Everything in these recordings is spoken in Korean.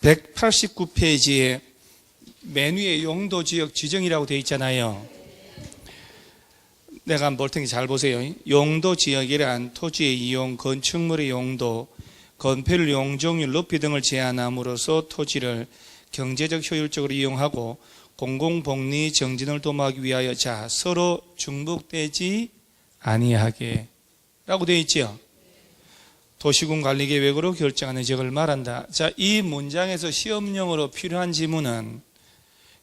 189페이지에 맨 위에 용도지역 지정이라고 되어 있잖아요. 내가 한번 볼 테니 잘 보세요. 용도지역이란 토지의 이용, 건축물의 용도, 건폐율, 용적률, 높이 등을 제한함으로써 토지를 경제적 효율적으로 이용하고 공공복리 정진을 도모하기 위하여 서로 중복되지 아니하게 라고 되어 있죠. 도시군 관리계획으로 결정하는 지역을 말한다. 이 문장에서 시험용으로 필요한 지문은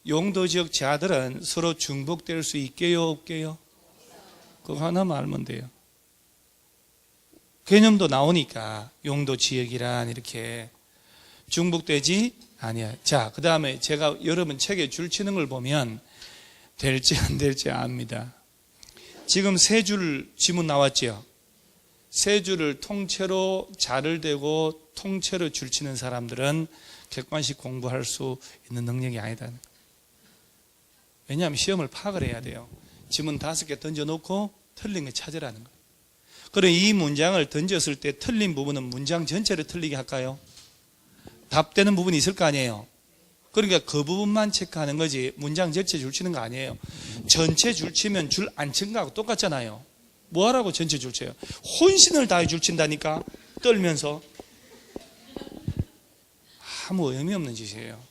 용도지역 자들은 서로 중복될 수 있게요, 없게요? 그거 하나만 알면 돼요. 개념도 나오니까 용도지역이란 이렇게 중복되지 아니야. 그 다음에 제가 여러분 책에 줄 치는 걸 보면 될지 안 될지 압니다. 지금 세 줄 지문 나왔죠? 세 줄을 통째로 자를 대고 통째로 줄 치는 사람들은 객관식 공부할 수 있는 능력이 아니다. 왜냐하면 시험을 파악을 해야 돼요. 지문 5개 던져놓고 틀린 거 찾으라는 거예요. 그럼 이 문장을 던졌을 때 틀린 부분은 문장 전체를 틀리게 할까요? 답되는 부분이 있을 거 아니에요. 그러니까 그 부분만 체크하는 거지 문장 전체 줄치는 거 아니에요. 전체 줄치면 줄 안 친 거하고 똑같잖아요. 뭐하라고 전체 줄쳐요? 혼신을 다해 줄친다니까 떨면서. 아무 의미 없는 짓이에요.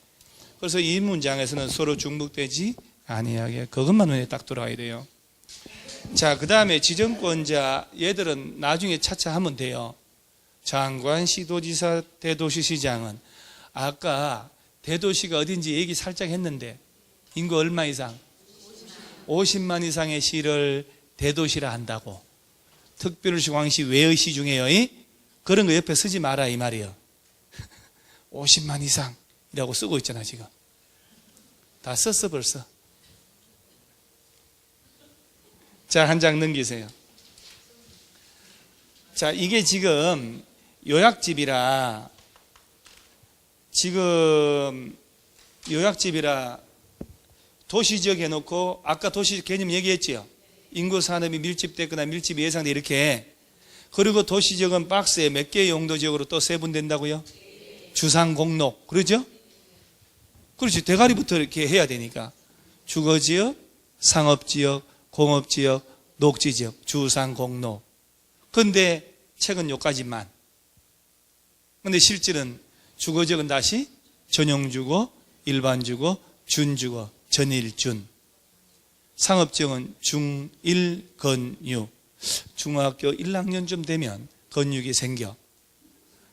그래서 이 문장에서는 서로 중복되지 아니하게 그것만 눈에 딱 들어와야 돼요. 그 다음에 지정권자 얘들은 나중에 차차 하면 돼요. 장관, 시도지사, 대도시시장은 아까 대도시가 어딘지 얘기 살짝 했는데 인구 얼마 이상? 50만 이상의 시를 대도시라 한다고. 특별시, 광시, 외의 중에요. 그런 거 옆에 쓰지 마라 이 말이에요. 50만 이상이라고 쓰고 있잖아 지금. 다 썼어 벌써. 한 장 넘기세요. 이게 지금 요약집이라 도시지역 해놓고 아까 도시 개념 얘기했지요. 인구 산업이 밀집됐거나 밀집이 예상돼 이렇게. 그리고 도시지역은 박스에 몇 개의 용도지역으로 또 세분된다고요? 주상공록. 그러죠? 그렇지. 대가리부터 이렇게 해야 되니까. 주거지역, 상업지역, 공업지역, 녹지지역, 주상공록. 근데 책은 요까지만. 근데 실질은 주거지역은 다시 전용주거, 일반주거, 준주거, 전일준. 상업지역은 중1 건유. 중학교 1학년쯤 되면 건육이 생겨.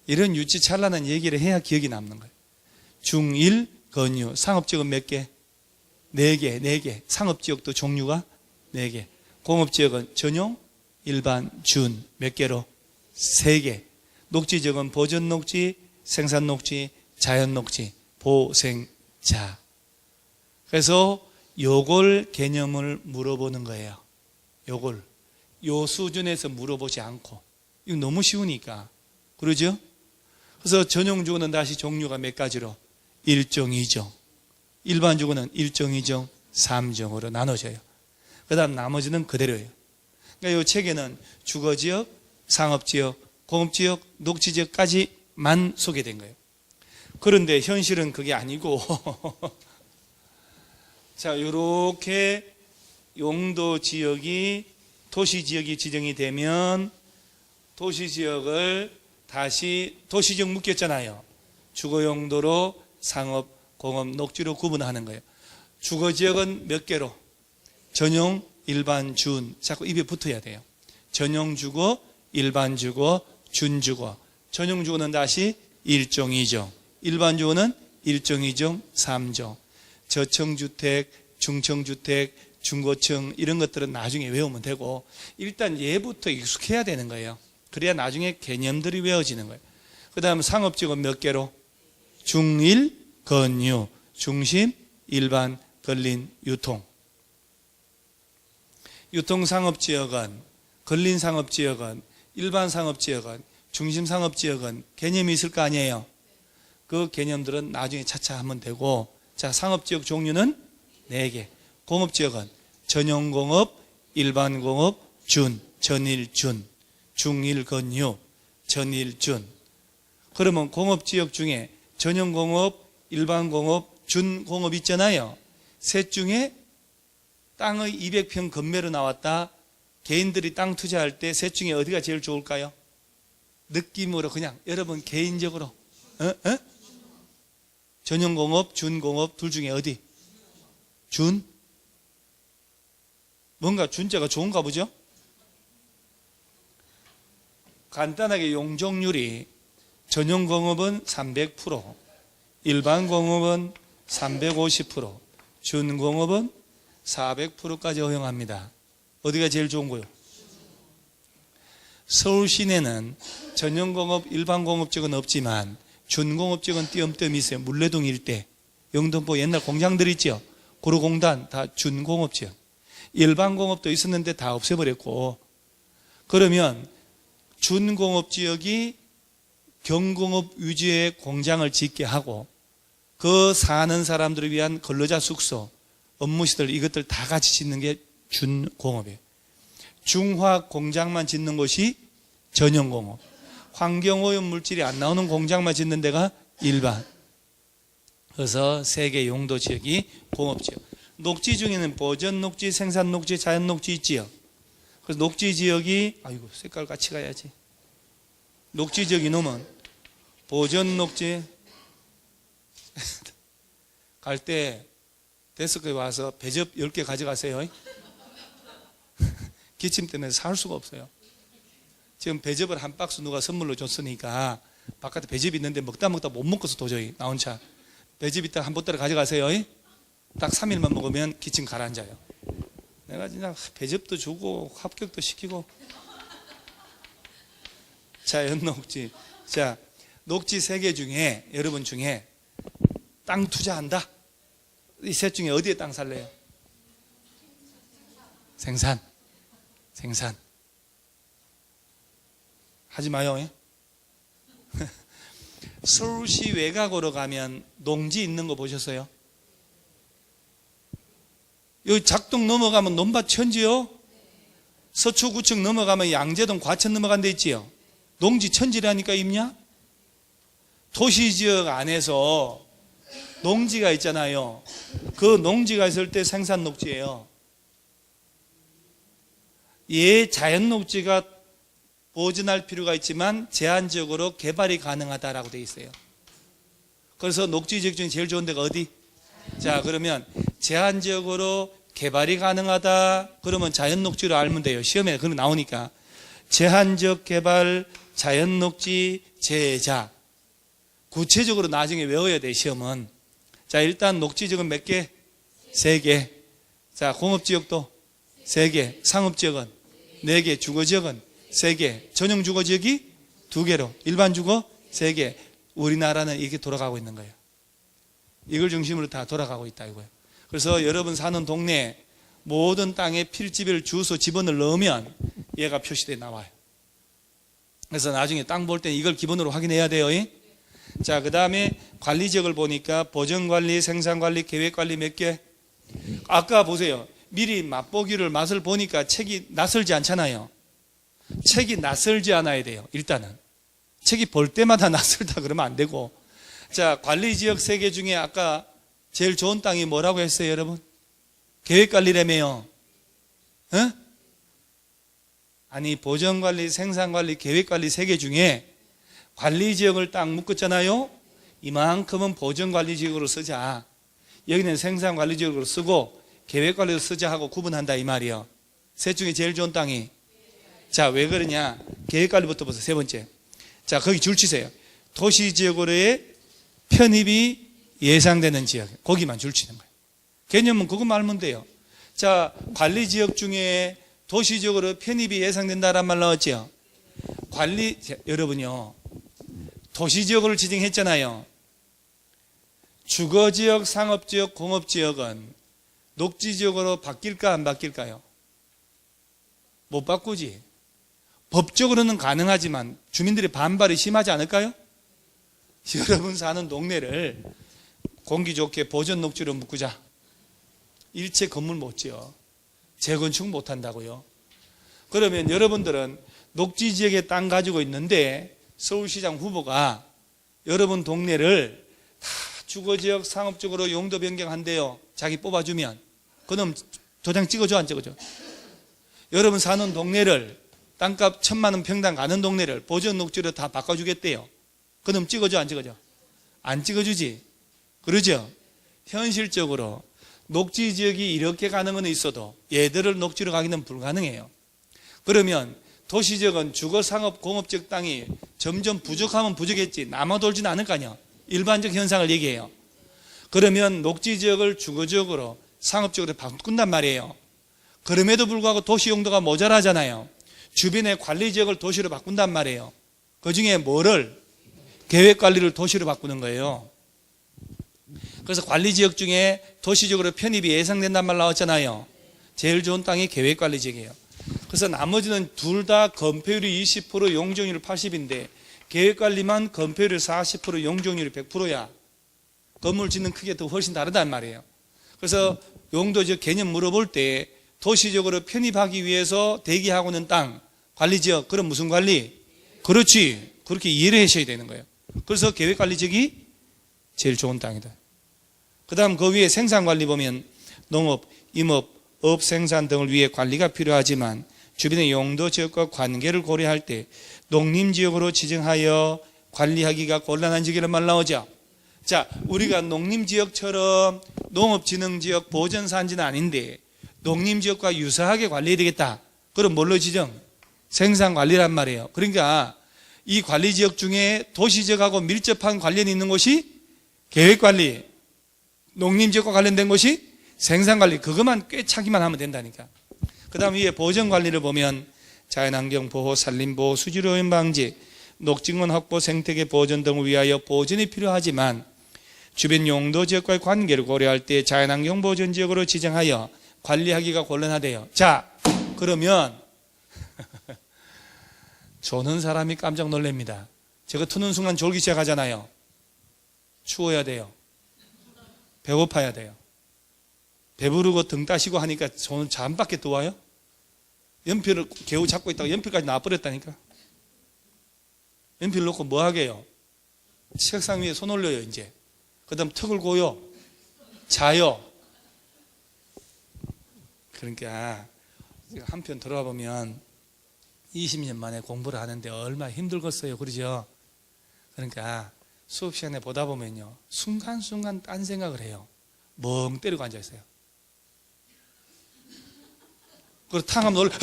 이런 유치찬란한 얘기를 해야 기억이 남는 거예요. 중1 건유. 상업지역은 몇 개? 4개. 상업지역도 종류가 4개. 공업지역은 전용, 일반, 준. 몇 개로? 3개. 녹지지역은 보전녹지, 생산녹지, 자연녹지, 보생자. 그래서 요걸 개념을 물어보는 거예요. 요걸. 요 수준에서 물어보지 않고. 이거 너무 쉬우니까. 그러죠? 그래서 전용주거는 다시 종류가 몇 가지로? 1종, 2종. 일반주거는 1종, 2종, 3종으로 나눠져요. 그 다음 나머지는 그대로예요. 그러니까 이 책에는 주거지역, 상업지역, 공업지역, 녹지지역까지만 소개된 거예요. 그런데 현실은 그게 아니고 이렇게 용도지역이 도시지역이 지정이 되면 도시지역을 다시 도시지역 묶였잖아요. 주거용도로 상업, 공업, 녹지로 구분하는 거예요. 주거지역은 몇 개로? 전용, 일반, 준. 자꾸 입에 붙어야 돼요. 전용주거, 일반주거, 준주거. 전용주거는 다시 1종, 2종. 일반주거는 1종, 2종, 3종. 저층주택, 중층주택, 중고층 이런 것들은 나중에 외우면 되고 일단 얘부터 익숙해야 되는 거예요. 그래야 나중에 개념들이 외워지는 거예요. 그 다음 상업지역은 몇 개로? 중1, 건유, 중심, 일반, 걸린, 유통. 유통상업지역은, 걸린상업지역은, 일반상업지역은, 중심상업지역은 개념이 있을 거 아니에요. 그 개념들은 나중에 차차 하면 되고 상업지역 종류는 4개. 공업지역은 전용공업, 일반공업, 준, 전일준, 중1건유, 전일준. 그러면 공업지역 중에 전용공업, 일반공업, 준공업 있잖아요. 셋 중에 땅의 200평 건매로 나왔다. 개인들이 땅 투자할 때 셋 중에 어디가 제일 좋을까요? 느낌으로 그냥 여러분 개인적으로 전용공업, 준공업 둘 중에 어디? 준? 뭔가 준자가 좋은가 보죠? 간단하게 용적률이 전용공업은 300%, 일반공업은 350%, 준공업은 400%까지 허용합니다. 어디가 제일 좋은 거요? 서울 시내는 전용공업, 일반공업 지역은 없지만 준공업 지역은 띄엄띄엄 있어요. 물레동 일대, 영등포 옛날 공장들 있죠. 고려공단 다 준공업 지역. 일반공업도 있었는데 다 없애버렸고, 그러면 준공업 지역이 경공업 위주의 공장을 짓게 하고 그 사는 사람들을 위한 근로자 숙소, 업무시설 이것들 다 같이 짓는 게 준공업이에요. 중화학 공장만 짓는 곳이 전용공업. 환경오염 물질이 안 나오는 공장만 짓는 데가 일반. 그래서 세 개 용도 지역이 공업지역. 녹지 중에는 보전 녹지, 생산 녹지, 자연 녹지 있지요. 그래서 녹지 지역이, 아이고 색깔 같이 가야지. 녹지 지역이 놓으면 보전 녹지 갈 때 데스크에 와서 배접 10개 가져가세요. 기침 때문에 살 수가 없어요. 지금 배접을 한 박스 누가 선물로 줬으니까 바깥에 배접이 있는데 먹다 못 먹어서 도저히 나 혼자 배접 있다 한 보따리 가져가세요. 딱 3일만 먹으면 기침 가라앉아요. 내가 그냥 배접도 주고 합격도 시키고. 자연 녹지. 자, 녹지 3개 중에 여러분 중에 땅 투자한다. 이 셋 중에 어디에 땅 살래요? 생산. 하지 마요. 서울시 외곽으로 가면 농지 있는 거 보셨어요? 여기 작동 넘어가면 논밭 천지요? 서초구청 넘어가면 양재동 과천 넘어간 데 있지요? 농지 천지라니까 있냐? 도시지역 안에서 농지가 있잖아요. 그 농지가 있을 때 생산 녹지예요. 자연 녹지가 보존할 필요가 있지만 제한적으로 개발이 가능하다라고 되어 있어요. 그래서 녹지 지역 중에 제일 좋은 데가 어디? 자, 그러면 제한적으로 개발이 가능하다. 그러면 자연 녹지로 알면 돼요. 시험에 그런 거 나오니까. 제한적 개발, 자연 녹지, 제자. 구체적으로 나중에 외워야 돼, 시험은. 자, 일단 녹지 지역은 몇 개? 3개. 자, 공업 지역도 3개. 상업 지역은 4개. 주거 지역은 3개. 전용 주거 지역이 2개로. 일반 주거 3개. 우리나라는 이렇게 돌아가고 있는 거예요. 이걸 중심으로 다 돌아가고 있다 이거예요. 그래서 여러분 사는 동네 모든 땅에 필지별 주소 지번을 넣으면 얘가 표시되어 나와요. 그래서 나중에 땅 볼 때 이걸 기본으로 확인해야 돼요. 자, 그 다음에 관리지역을 보니까 보전관리, 생산관리, 계획관리 몇 개? 아까 보세요. 미리 맛보기를 맛을 보니까 책이 낯설지 않잖아요. 책이 낯설지 않아야 돼요. 일단은. 책이 볼 때마다 낯설다 그러면 안 되고. 자, 관리지역 3개 중에 아까 제일 좋은 땅이 뭐라고 했어요, 여러분? 계획관리라며요. 아니, 보전관리, 생산관리, 계획관리 3개 중에 관리지역을 딱 묶었잖아요. 이만큼은 보전관리지역으로 쓰자. 여기는 생산관리지역으로 쓰고 계획관리로 쓰자 하고 구분한다 이 말이요. 셋 중에 제일 좋은 땅이. 자, 왜 그러냐? 계획관리부터 보세요. 3번째. 자, 거기 줄 치세요. 도시지역으로의 편입이 예상되는 지역. 거기만 줄 치는 거예요. 개념은 그것만 알면 돼요. 자, 관리지역 중에 도시지역으로 편입이 예상된다란 말 나왔죠? 여러분요. 도시지역을 지정했잖아요. 주거지역, 상업지역, 공업지역은 녹지지역으로 바뀔까 안 바뀔까요? 못 바꾸지. 법적으로는 가능하지만 주민들의 반발이 심하지 않을까요? 여러분 사는 동네를 공기 좋게 보전 녹지로 묶자. 일체 건물 못 지어. 재건축 못 한다고요. 그러면 여러분들은 녹지 지역에 땅 가지고 있는데 서울시장 후보가 여러분 동네를 주거지역 상업적으로 용도 변경한대요. 자기 뽑아주면. 그럼 도장 찍어줘, 안 찍어줘? 여러분 사는 동네를 땅값 1,000만 원 평당 가는 동네를 보전 녹지로 다 바꿔주겠대요. 그럼 찍어줘, 안 찍어줘? 안 찍어주지. 그러죠? 현실적으로 녹지 지역이 이렇게 가는 건 있어도 얘들을 녹지로 가기는 불가능해요. 그러면 도시 지역은 주거, 상업, 공업적 땅이 점점 부족하면 부족했지 남아돌지는 않을 거 아니야. 일반적 현상을 얘기해요. 그러면 녹지 지역을 주거 지역으로 상업적으로 바꾼단 말이에요. 그럼에도 불구하고 도시 용도가 모자라잖아요. 주변의 관리 지역을 도시로 바꾼단 말이에요. 그 중에 뭐를? 계획 관리를 도시로 바꾸는 거예요. 그래서 관리 지역 중에 도시적으로 편입이 예상된단 말 나왔잖아요. 제일 좋은 땅이 계획 관리 지역이에요. 그래서 나머지는 둘 다 건폐율이 20%, 용적률이 80인데 계획 관리만 건폐율이 40%, 용적률이 100%야. 건물 짓는 크기가 더 훨씬 다르단 말이에요. 그래서 용도지역 개념 물어볼 때 도시적으로 편입하기 위해서 대기하고 있는 땅, 관리지역, 그럼 무슨 관리? 그렇지. 그렇게 이해를 하셔야 되는 거예요. 그래서 계획관리지역이 제일 좋은 땅이다. 그 다음 그 위에 생산관리 보면 농업, 임업, 업 생산 등을 위해 관리가 필요하지만 주변의 용도지역과 관계를 고려할 때 농림지역으로 지정하여 관리하기가 곤란한 지역이란 말 나오죠. 자, 우리가 농림지역처럼 농업진흥지역 보전산지는 아닌데 농림지역과 유사하게 관리해야 되겠다. 그럼 뭘로 지정? 생산관리란 말이에요. 그러니까 이 관리지역 중에 도시지역하고 밀접한 관련이 있는 곳이 계획관리, 농림지역과 관련된 곳이 생산관리, 그것만 꿰차기만 하면 된다니까. 그 다음 위에 보전관리를 보면 자연환경 보호, 산림보호, 수질오염 방지, 녹지권 확보, 생태계 보전 등을 위하여 보전이 필요하지만 주변 용도지역과의 관계를 고려할 때 자연환경 보전지역으로 지정하여 관리하기가 곤란하대요. 자, 그러면 조는 사람이 깜짝 놀랍니다. 저거 트는 순간 졸기 시작하잖아요. 추워야 돼요. 배고파야 돼요. 배부르고 등 따시고 하니까 손은 잠밖에 더 와요? 연필을 겨우 잡고 있다가 연필까지 놔버렸다니까. 연필 놓고 뭐 하게요? 책상 위에 손 올려요, 이제. 그 다음 턱을 고요. 자요. 그러니까 한편 들어와 보면 20년 만에 공부를 하는데 얼마나 힘들겠어요. 그러죠? 그러니까 수업 시간에 보다 보면요. 순간순간 딴 생각을 해요. 멍 때리고 앉아있어요. 그리고 탕하면 놀라.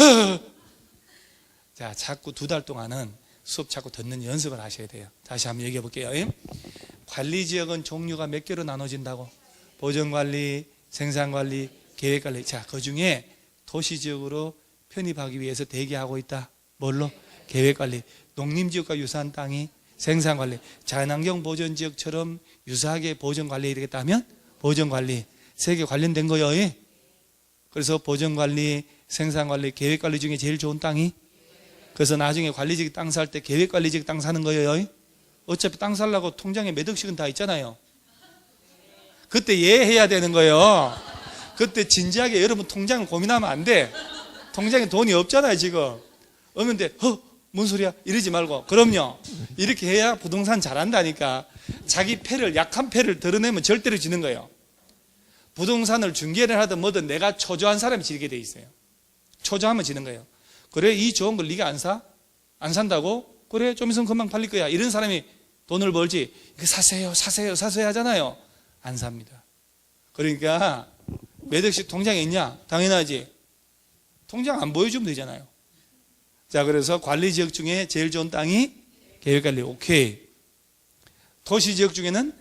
자, 자꾸 2달 동안은 수업 자꾸 듣는 연습을 하셔야 돼요. 다시 한번 얘기해 볼게요. 관리지역은 종류가 몇 개로 나눠진다고? 보전관리, 생산관리, 계획관리. 자, 그 중에 도시지역으로 편입하기 위해서 대기하고 있다. 뭘로? 계획관리. 농림지역과 유사한 땅이 생산관리. 자연환경 보전지역처럼 유사하게 보전관리해야 되겠다 하면 보전관리. 3개 관련된 거예요. 그래서 보전관리, 생산관리, 계획관리 중에 제일 좋은 땅이, 그래서 나중에 관리지역 땅 살 때 계획관리지역 땅 사는 거예요. 어차피 땅 살려고 통장에 몇 억씩은 다 있잖아요. 그때 예해야 되는 거예요. 그때 진지하게 여러분 통장을 고민하면 안 돼. 통장에 돈이 없잖아요, 지금. 없는데 뭔 소리야? 이러지 말고. 그럼요. 이렇게 해야 부동산 잘한다니까. 자기 패를, 약한 패를 드러내면 절대로 지는 거예요. 부동산을 중개를 하든 뭐든 내가 초조한 사람이 지게 돼 있어요. 초조하면 지는 거예요. 그래, 이 좋은 걸 네가 안 사? 안 산다고? 그래, 좀 있으면 금방 팔릴 거야. 이런 사람이 돈을 벌지. 이거 사세요, 사세요, 사세요 하잖아요. 안 삽니다. 그러니까 몇 억씩 통장에 있냐? 당연하지. 통장 안 보여주면 되잖아요. 자, 그래서 관리지역 중에 제일 좋은 땅이 계획관리. 오케이. 도시지역 중에는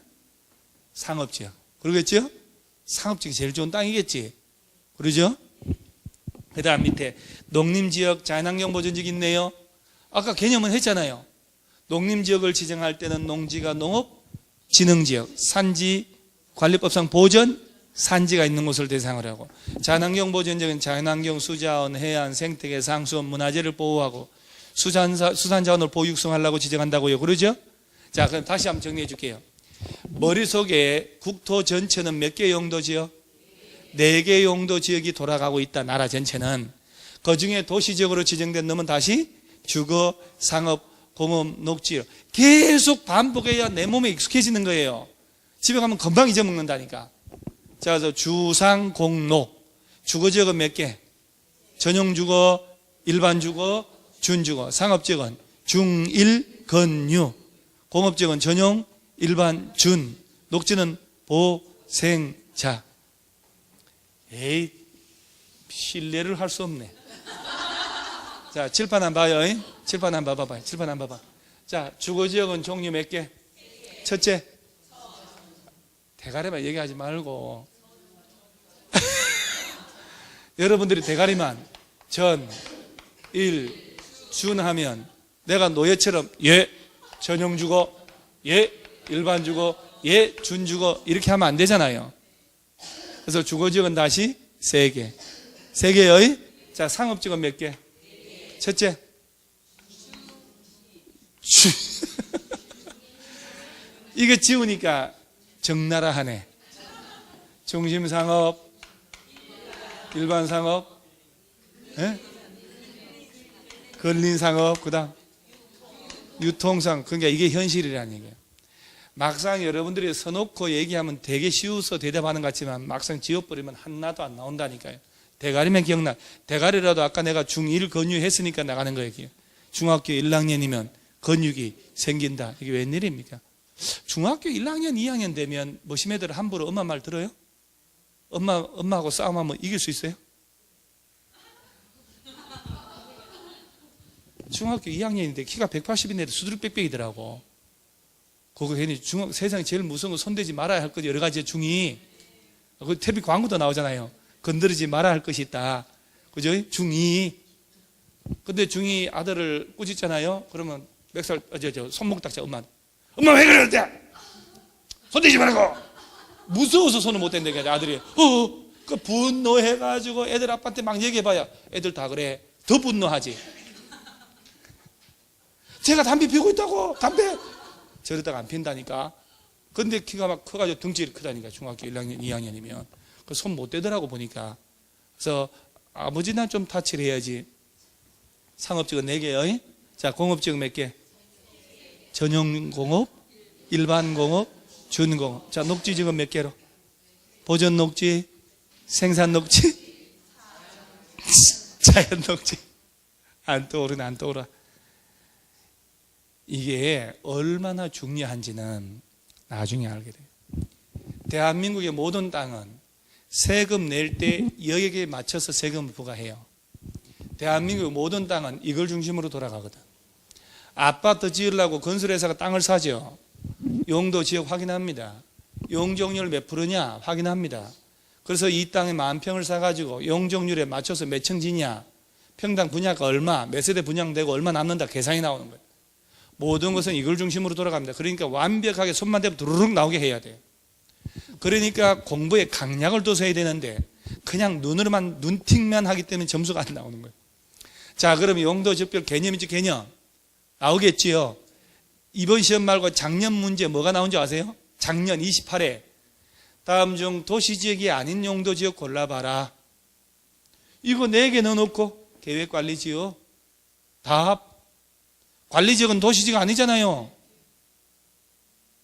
상업지역. 그러겠죠? 상업지역이 제일 좋은 땅이겠지. 그러죠? 그 다음 밑에 농림지역, 자연환경보전지역 있네요. 아까 개념은 했잖아요. 농림지역을 지정할 때는 농지가 농업진흥지역, 산지관리법상 보전, 산지가 있는 곳을 대상으로 하고, 자연환경보전지역은 자연환경, 수자원, 해안, 생태계, 상수원, 문화재를 보호하고 수산자원을 보호 육성하려고 지정한다고요. 그러죠? 자, 그럼 다시 한번 정리해 줄게요. 머릿속에 국토 전체는 몇 개 용도지역? 4개 용도지역이 돌아가고 있다. 나라 전체는. 그 중에 도시지역으로 지정된 놈은 다시 주거, 상업, 공업, 녹지 계속 반복해야 내 몸에 익숙해지는 거예요. 집에 가면 금방 잊어먹는다니까. 자, 그래서 주상공록. 주거지역은 몇 개? 전용주거, 일반주거, 준주거. 상업지역은 중일, 건유. 공업지역은 전용, 일반, 준. 녹지는 보, 생, 자. 에이, 신뢰를 할 수 없네. 자, 칠판 한번 봐요. 칠판 한번 봐봐요. 칠판 한번 봐봐. 자, 주거지역은 종류 몇 개? 첫째, 대가리만 얘기하지 말고 여러분들이 대가리만 전, 일, 준 하면 내가 노예처럼 예, 전용주거, 예, 일반주거, 예, 준주거 이렇게 하면 안 되잖아요. 그래서 주거지역은 다시 세 개. 세 개요. 자, 상업지역은 몇 개? 첫째, 이거 지우니까 적나라 하네. 중심상업, 일반상업, 근린상업, 그 다음 유통상. 그러니까 이게 현실이라는 얘기예요. 막상 여러분들이 써놓고 얘기하면 되게 쉬워서 대답하는 것 같지만 막상 지워버리면 하나도 안 나온다니까요. 대가리면 기억나. 대가리라도 아까 내가 중1 건유했으니까 나가는 거예요. 중학교 1학년이면 건육이 생긴다. 이게 웬일입니까? 중학교 1학년, 2학년 되면 뭐심 애들 함부로 엄마 말 들어요? 엄마하고 싸움하면 이길 수 있어요? 중학교 2학년인데 키가 180인데 수두룩 빽빽이더라고. 그거 괜히 세상에 제일 무서운 거 손대지 말아야 할 것 여러 가지 중이. 그 TV 광고도 나오잖아요. 건드리지 말아야 할 것이 있다. 그죠? 중2. 근데 중2 아들을 꾸짖잖아요. 그러면 몇 살, 손목 닦자, 엄마 왜 그러는데? 손대지 말고! 무서워서 손을 못 댄다니까, 아들이. 그 분노해가지고 애들 아빠한테 막 얘기해봐야 애들 다 그래. 더 분노하지. 제가 담배 피우고 있다고, 담배! 저러다가 안 핀다니까. 근데 키가 막 커가지고 덩치가 크다니까, 중학교 1학년, 2학년이면. 그 손 못 대더라고, 보니까. 그래서 아버지나 좀 타치를 해야지. 상업지역은 4개요. 자, 공업지역 몇 개? 전용공업, 일반공업, 준공업. 자, 녹지지역은 몇 개로? 보전녹지, 생산녹지, 자연녹지. 안 떠오르네, 안 떠오르. 이게 얼마나 중요한지는 나중에 알게 돼요. 대한민국의 모든 땅은 세금 낼 때 여기에 맞춰서 세금을 부과해요. 대한민국의 모든 땅은 이걸 중심으로 돌아가거든. 아파트 지으려고 건설회사가 땅을 사죠. 용도 지역 확인합니다. 용적률 몇 프로냐 확인합니다. 그래서 이 땅에 10,000평을 사가지고 용적률에 맞춰서 몇 층 지냐, 평당 분양가 얼마, 몇 세대 분양되고 얼마 남는다 계산이 나오는 거예요. 모든 것은 이걸 중심으로 돌아갑니다. 그러니까 완벽하게 손만 대면 두루룩 나오게 해야 돼요. 그러니까 공부에 강약을 둬서 해야 되는데 그냥 눈으로만 눈팅만 하기 때문에 점수가 안 나오는 거예요. 자, 그럼 용도 지역별 개념이지 개념 나오겠지요. 이번 시험 말고 작년 문제 뭐가 나온 줄 아세요? 작년 28회 다음 중 도시지역이 아닌 용도지역 골라봐라. 이거 4개 넣어놓고 계획관리지역 답. 관리지역은 도시지역 아니잖아요.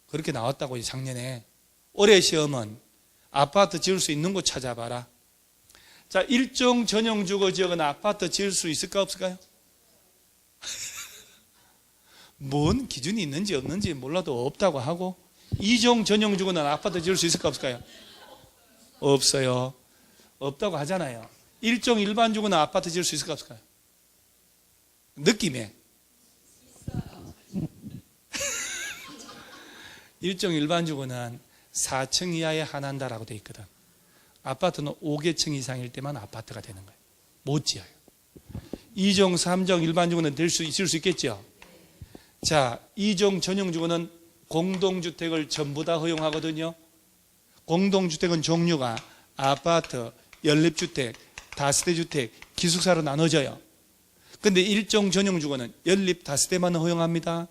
그렇게 나왔다고 작년에. 올해 시험은 아파트 지을 수 있는 곳 찾아봐라. 자, 일종 전용주거지역은 아파트 지을 수 있을까 없을까요? 뭔 기준이 있는지 없는지 몰라도 없다고 하고, 이종 전용주거는 아파트 지을 수 있을까 없을까요? 없어요. 없다고 하잖아요. 일종 일반주거는 아파트 지을 수 있을까 없을까요? 느낌에 일종 일반주거는 4층 이하에 한한다라고 되어 있거든. 아파트는 5개층 이상일 때만 아파트가 되는 거예요. 못 지어요. 2종, 3종 일반주거는 지을 수 있겠죠. 자, 2종 전용주거는 공동주택을 전부 다 허용하거든요. 공동주택은 종류가 아파트, 연립주택, 다세대주택, 기숙사로 나눠져요. 근데 1종 전용주거는 연립 다세대만 허용합니다.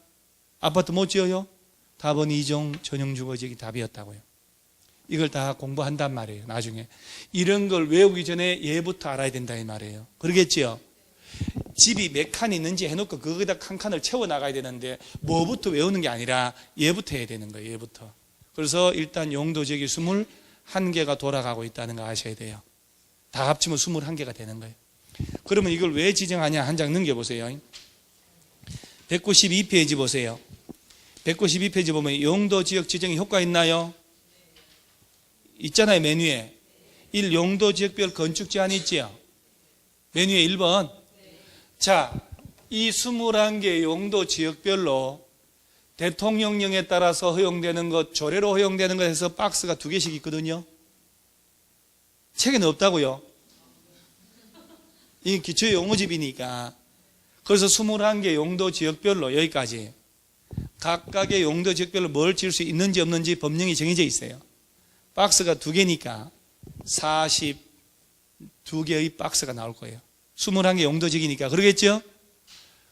아파트 못 지어요? 답은 2종 전용주거지역이 답이었다고요. 이걸 다 공부한단 말이에요. 나중에 이런 걸 외우기 전에 얘부터 알아야 된다 이 말이에요. 그러겠지요? 집이 몇 칸 있는지 해놓고 거기다 칸칸을 채워나가야 되는데 뭐부터 외우는 게 아니라 얘부터 해야 되는 거예요. 얘부터. 그래서 일단 용도 지역이 21개가 돌아가고 있다는 거 아셔야 돼요. 다 합치면 21개가 되는 거예요. 그러면 이걸 왜 지정하냐? 한 장 넘겨보세요. 192페이지 보세요. 192페이지 보면 용도 지역 지정에 효과 있나요? 있잖아요. 메뉴에 1. 용도 지역별 건축 제한이 있지요. 메뉴에 1번. 자, 이 21개 용도 지역별로 대통령령에 따라서 허용되는 것, 조례로 허용되는 것에서 박스가 2개씩 있거든요. 책에는 없다고요. 이 기초 용어집이니까. 그래서 21개 용도 지역별로 여기까지 각각의 용도 지역별로 뭘 지을 수 있는지 없는지 법령이 정해져 있어요. 박스가 2개니까 42개의 박스가 나올 거예요. 21개 용도 지역이니까. 그러겠죠?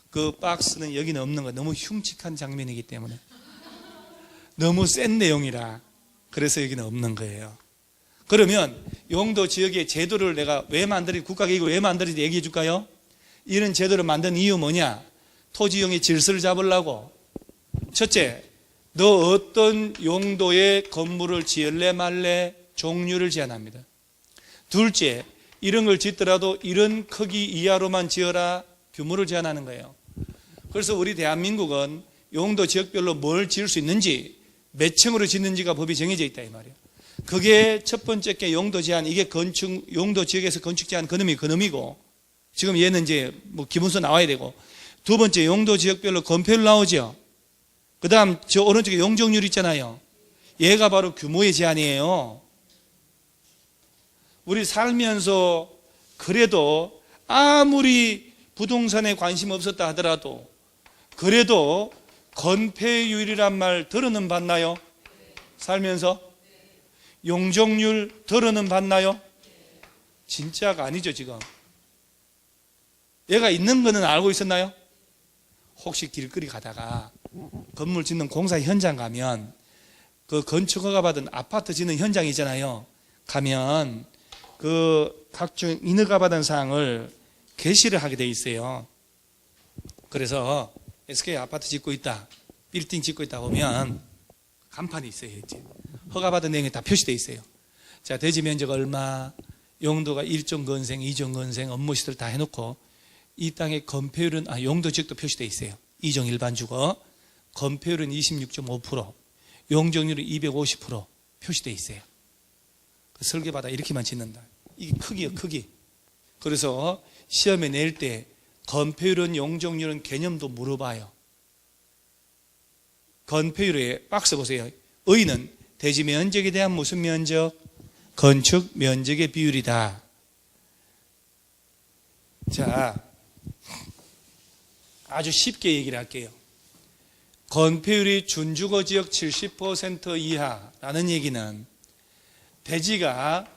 그 박스는 여기는 없는 거. 너무 흉측한 장면이기 때문에. 너무 센 내용이라. 그래서 여기는 없는 거예요. 그러면 용도 지역의 제도를 내가 왜 만들지, 국가계획을 왜 만들지 얘기해 줄까요? 이런 제도를 만든 이유 뭐냐? 토지용의 질서를 잡으려고. 첫째, 너 어떤 용도의 건물을 지을래 말래 종류를 제한합니다. 둘째, 이런 걸 짓더라도 이런 크기 이하로만 지어라 규모를 제한하는 거예요. 그래서 우리 대한민국은 용도 지역별로 뭘 지을 수 있는지 몇 층으로 짓는지가 법이 정해져 있다 이 말이에요. 그게 첫 번째 게 용도 제한. 이게 건축 용도 지역에서 건축 제한 그놈이고 지금 얘는 이제 뭐 기본서 나와야 되고, 두 번째 용도 지역별로 건폐율 나오죠. 그다음 저 오른쪽에 용적률 있잖아요. 얘가 바로 규모의 제한이에요. 우리 살면서 그래도 아무리 부동산에 관심 없었다 하더라도 그래도 건폐율이란 말 들어는 봤나요? 살면서? 용적률 들어는 봤나요? 진짜가 아니죠 지금. 얘가 있는 거는 알고 있었나요? 혹시 길거리 가다가 건물 짓는 공사 현장 가면 그 건축허가 받은 아파트 짓는 현장 있잖아요. 가면 그 각종 인허가 받은 사항을 게시를 하게 돼 있어요. 그래서 SK 아파트 짓고 있다, 빌딩 짓고 있다 보면 간판이 있어요. 이제 허가받은 내용이 다 표시되어 있어요. 자, 대지 면적 얼마, 용도가 1종 건생, 2종 건생, 업무시설 다 해놓고 이 땅의 건폐율은, 용도 지역도 표시되어 있어요. 2종 일반 주거, 건폐율은 26.5%, 용적률은 250% 표시되어 있어요. 그 설계받아 이렇게만 짓는다. 이게 크기요, 크기. 그래서 시험에 낼 때 건폐율은 용적률은 개념도 물어봐요. 건폐율에 박스 보세요. 의는 대지 면적에 대한 무슨 면적? 건축 면적의 비율이다. 자, 아주 쉽게 얘기를 할게요. 건폐율이 준주거지역 70% 이하라는 얘기는 대지가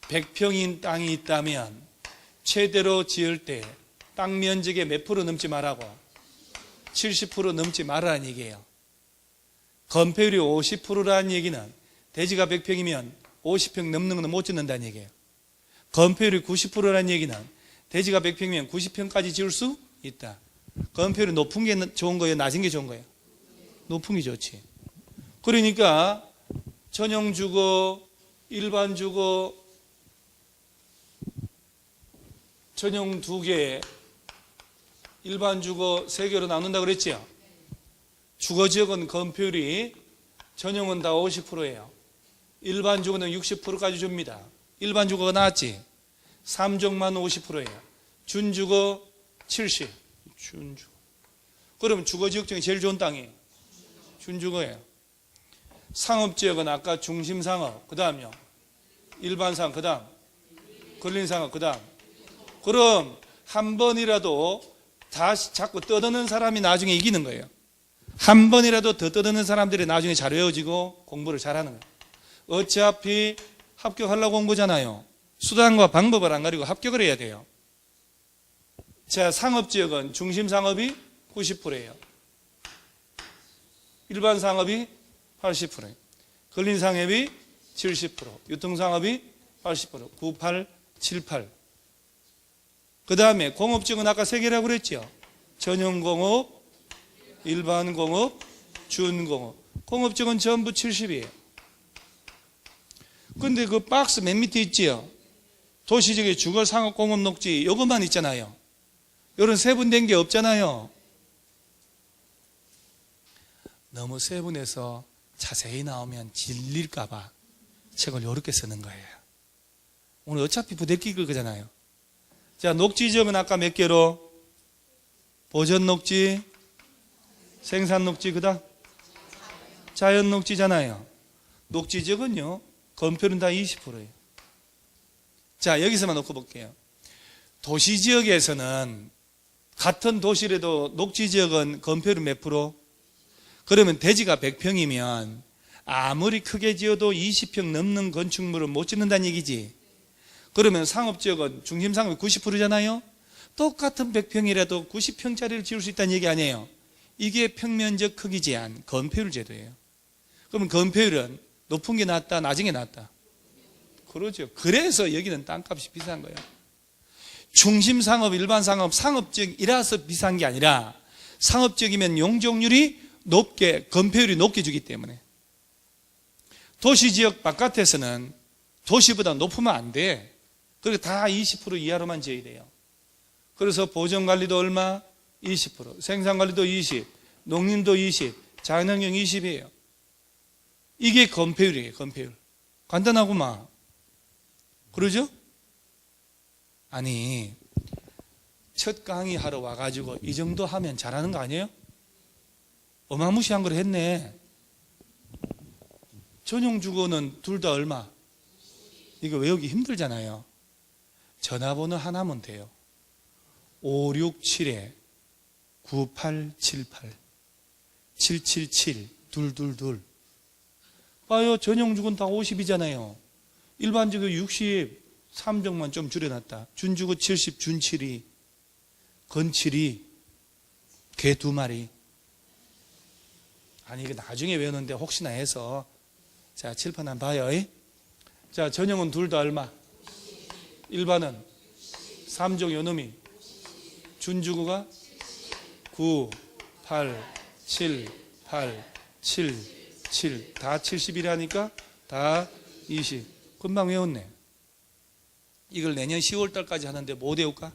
100평인 땅이 있다면 최대로 지을 때 땅 면적의 몇 프로 넘지 말라고? 70% 넘지 말라는 얘기예요. 건폐율이 50%라는 얘기는 대지가 100평이면 50평 넘는 건 못 짓는다는 얘기예요. 건폐율이 90%라는 얘기는 대지가 100평이면 90평까지 지을 수 있다. 건폐율이 높은 게 좋은 거예요? 낮은 게 좋은 거예요? 높은 게 좋지. 그러니까 전용 주거, 일반 주거, 전용 2개, 일반 주거 3개로 나눈다 그랬죠? 주거지역은 건폐율이 전용은 다 50%예요. 일반 주거는 60%까지 줍니다. 일반 주거가 나왔지? 3종만 50%예요. 준주거 70. 준주거. 그러면 주거지역 중에 제일 좋은 땅이 준주거예요. 상업지역은 아까 중심상업, 그 다음요 일반 상업, 그 다음 근린상업, 그 다음. 그럼 한 번이라도 다시 자꾸 떠드는 사람이 나중에 이기는 거예요. 한 번이라도 더 떠드는 사람들이 나중에 잘 외워지고 공부를 잘하는 거예요. 어차피 합격하려고 온 거잖아요. 수단과 방법을 안 가리고 합격을 해야 돼요. 자, 상업지역은 중심상업이 90%예요. 일반 상업이 80%예요. 근린상업이 70%, 유통상업이 80%, 98, 78. 그 다음에 공업지역은 아까 3개라고 그랬죠. 전용공업, 일반공업, 준공업. 공업지역은 전부 70이에요. 근데 그 박스 맨 밑에 있지요. 도시지역의 주거 상업 공업 녹지 요것만 있잖아요. 요런 세분된 게 없잖아요. 너무 세분해서 자세히 나오면 질릴까봐 책을 요렇게 쓰는 거예요. 오늘 어차피 부대끼 글 거잖아요. 자, 녹지지역은 아까 몇 개로? 보전 녹지, 생산 녹지, 그다음 자연 녹지잖아요. 녹지지역은요, 건폐율은 다 20%예요. 자, 여기서만 놓고 볼게요. 도시지역에서는 같은 도시라도 녹지지역은 건폐율은 몇 프로? 그러면 대지가 100평이면 아무리 크게 지어도 20평 넘는 건축물은 못 짓는다는 얘기지. 그러면 상업지역은 중심상업이 90%잖아요. 똑같은 100평이라도 90평짜리를 지을 수 있다는 얘기 아니에요. 이게 평면적 크기 제한, 건폐율 제도예요. 그러면 건폐율은 높은 게 낫다, 낮은 게 낫다? 그러죠. 그래서 여기는 땅값이 비싼 거예요. 중심상업, 일반상업, 상업지역이라서 비싼 게 아니라 상업지역이면 용적률이 높게, 건폐율이 높게 주기 때문에. 도시지역 바깥에서는 도시보다 높으면 안 돼. 그러니까 다 20% 이하로만 지어야 돼요. 그래서 보전관리도 얼마? 20%. 생산관리도 20%. 농림도 20%. 자연환경 20%예요. 이게 건폐율이에요. 건폐율. 간단하구만. 그러죠? 아니, 첫 강의 하러 와가지고 이 정도 하면 잘하는 거 아니에요? 어마무시한 걸 했네. 전용주거는 둘 다 얼마? 이거 외우기 힘들잖아요. 전화번호 하나면 돼요. 567-9878 777 222. 봐요. 전용주거는 다 50이잖아요. 일반주거 60, 3종만 좀 줄여놨다. 준주거 70, 준7이, 건7이, 개 2마리. 아니, 이거 나중에 외우는데 혹시나 해서. 자, 칠판 한번 봐요. 자, 전용은 둘 다 얼마? 일반은 3종 요놈이. 준주거가 9, 8, 7, 8, 7, 7. 다 70이라니까 다 20. 금방 외웠네. 이걸 내년 10월 달까지 하는데 못 외울까?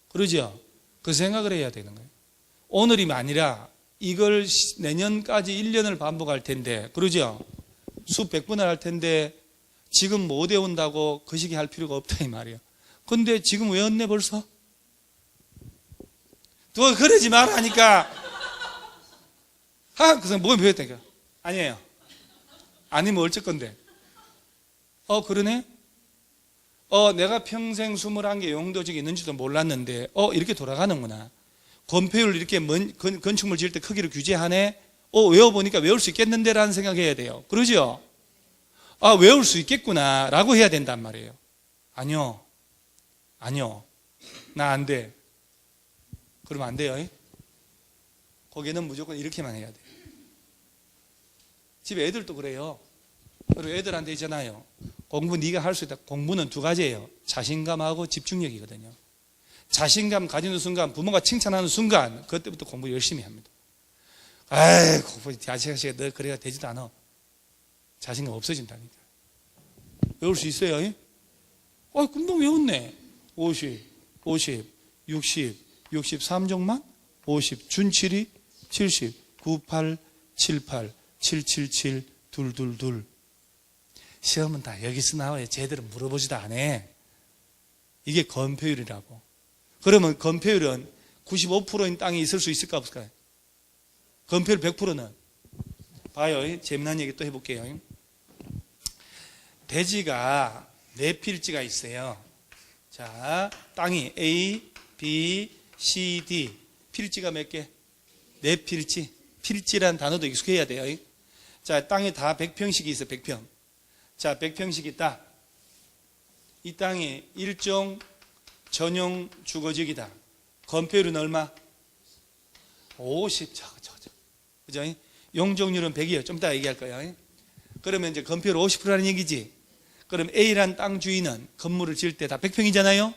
그러죠? 그 생각을 해야 되는 거예요. 오늘이 아니라 이걸 내년까지 1년을 반복할 텐데, 그러죠? 수백 번을 할 텐데 지금 못 외운다고 그 시기 할 필요가 없다 이 말이에요. 근데 지금 외웠네 벌써? 또 그러지 말라니까. 그래서 뭐 배웠다니까? 아니에요. 아니면 어쩔 건데? 그러네? 내가 평생 21개 용도적이 있는지도 몰랐는데, 이렇게 돌아가는구나. 건폐율 이렇게 건축물 지을 때 크기를 규제하네? 외워보니까 외울 수 있겠는데? 라는 생각해야 돼요. 그러죠? 외울 수 있겠구나. 라고 해야 된단 말이에요. 아니요. 나 안 돼. 그러면 안 돼요. 거기는 무조건 이렇게만 해야 돼요. 집에 애들도 그래요. 그리고 애들한테 있잖아요. 공부 네가 할 수 있다. 공부는 두 가지예요. 자신감하고 집중력이거든요. 자신감 가지는 순간, 부모가 칭찬하는 순간, 그때부터 공부 열심히 합니다. 공부 야식하시게 너 그래야 되지도 않아. 자신감 없어진다니까. 외울 수 있어요? 금방 외웠네. 50, 60, 63종만? 50, 준7이 70, 98, 78, 777, 222. 시험은 다 여기서 나와요. 쟤들은 물어보지도 않아. 이게 건폐율이라고. 그러면 건폐율은 95%인 땅이 있을 수 있을까 없을까요? 건폐율 100%는? 봐요. 재미난 얘기 또 해볼게요. 대지가 4필지가 있어요. 자, 땅이 A, B, C, D. 필지가 몇 개? 4필지. 필지라는 단어도 익숙해야 돼요. 자, 땅이 다 100평씩이 있어, 100평. 자, 100평씩 있다. 이 땅이 일종 전용 주거지역이다. 건폐율은 얼마? 50. 그죠? 용적률은 100이에요. 좀 이따 얘기할 거예요. 그러면 이제 건폐율 50%라는 얘기지. 그럼 A란 땅 주인은 건물을 지을 때 다 100평이잖아요.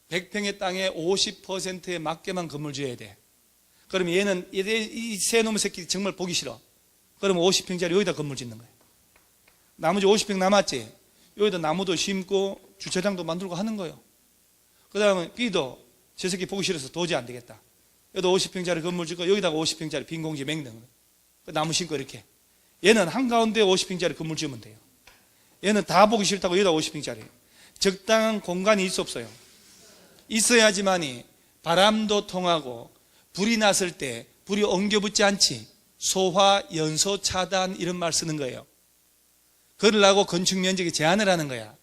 100평의 땅에 50%에 맞게만 건물 지어야 돼. 그럼 얘는 이 새 놈의 새끼 정말 보기 싫어. 그럼 50평짜리 여기다 건물 짓는 거예요. 나머지 50평 남았지. 여기다 나무도 심고 주차장도 만들고 하는 거예요. 그 다음에 B도 저 새끼 보기 싫어서 도저히 안 되겠다. 여기다 50평짜리 건물 짓고 여기다가 50평짜리 빈 공지 맹등. 나무 심고 이렇게. 얘는 한가운데 50평짜리 건물 지으면 돼요. 얘는 다 보기 싫다고 여기다 50평짜리. 적당한 공간이 있어 없어요? 있어야지만이 바람도 통하고 불이 났을 때 불이 엉겨붙지 않지. 소화, 연소, 차단 이런 말 쓰는 거예요. 그러려고 건축 면적에 제한을 하는 거야.